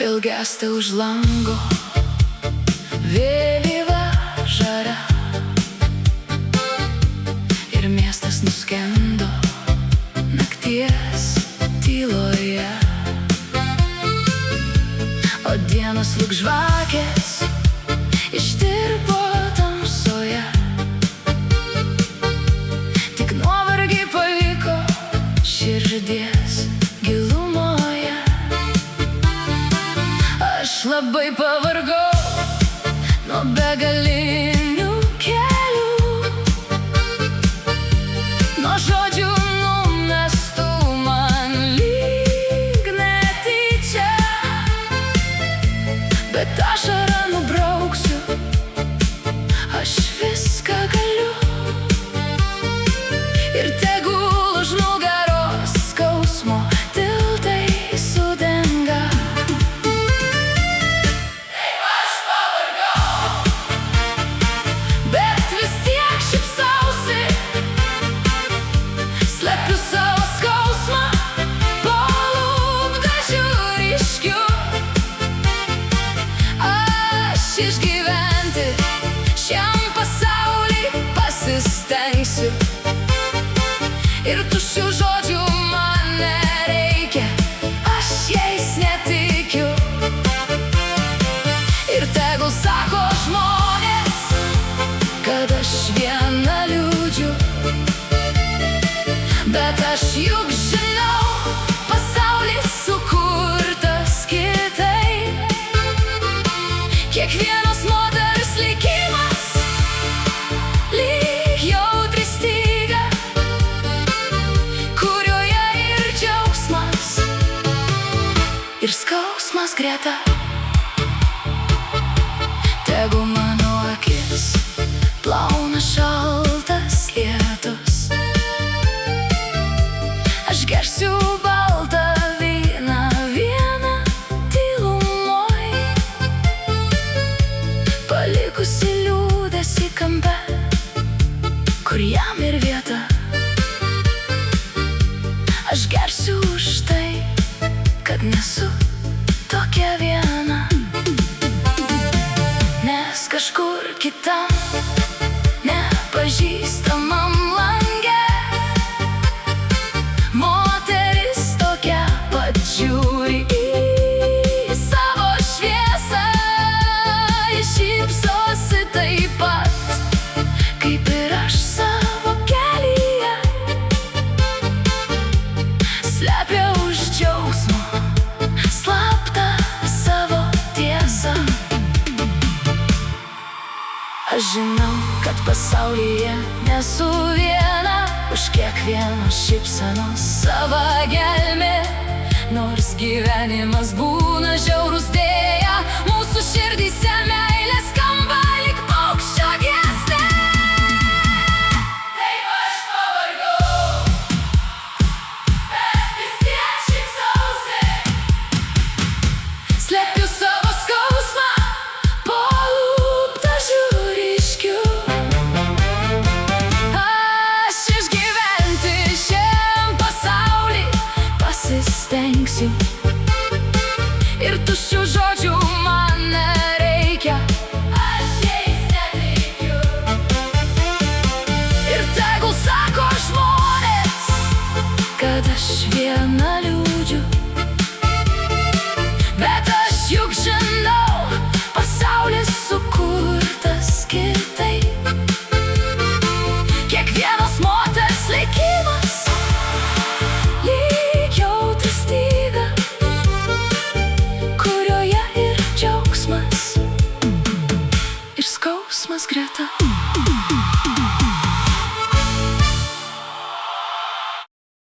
vėl gęsta už lango vėlyva žara ir miestas nuskendo nakties tyloje, o dienos lyg žvakės ištirpo tamsoje. Tik nuovargį paliko širdies gilumoje. Aš labai pavargau nuo begalinių kelių, nuo žodžių numestų man lyg netyčia, bet ašarą nubrauksiu, aš viską galiu. Ir tegul už nugaros skausmo tiltai sudenga. Taip aš pavargau, bet vis tiek šypsausi, slepiu savo skausmą po lūpdažių ryškių. Aš išgyventi šiam pasauly pasistengsiu, ir tuščių žodžių man nereikia, aš jais netikiu. Ir tegul sako žmonės, kad aš viena liūdžiu, bet aš juk žinau, pasaulis sukurtas kitaip. Kiekvienos moters likimas lyg jautri styga, kurioje ir džiaugsmas, ir skausmas greta. Tegu mano akis plauna šaltas lietus, aš gersiu baltą vyną vieną tylumoj, palikusi liūdesį kampe, kur jam ir vieta. Aš gersiu už tai, kad nesu tokia viena, nes kažkur kitam nepažįstamam lange moteris tokia pat žiūri į savo šviesą, šypsosi taip pat, kaip ir aš savo kelyje, slepia už džiaugsmo slaptą savo tiesą. Aš žinau, kad pasaulyje nesu viena, už kiekvienos šypsenos sava gelmė. Nors gyvenimas būna žiaurus dėja, mūsų širdyse meilė skamba lyg paukščio giesmė. Taip aš pavargau, bet vis tiek šypsausi, slepiu savo skausmą po lūpdažių ryškių. Aš išgyventi šiam pasauly pasistengsiu, ir tuščių žodžių man nereikia, aš jais netikiu. Ir tegul sako žmonės, kad aš viena liūdžiu,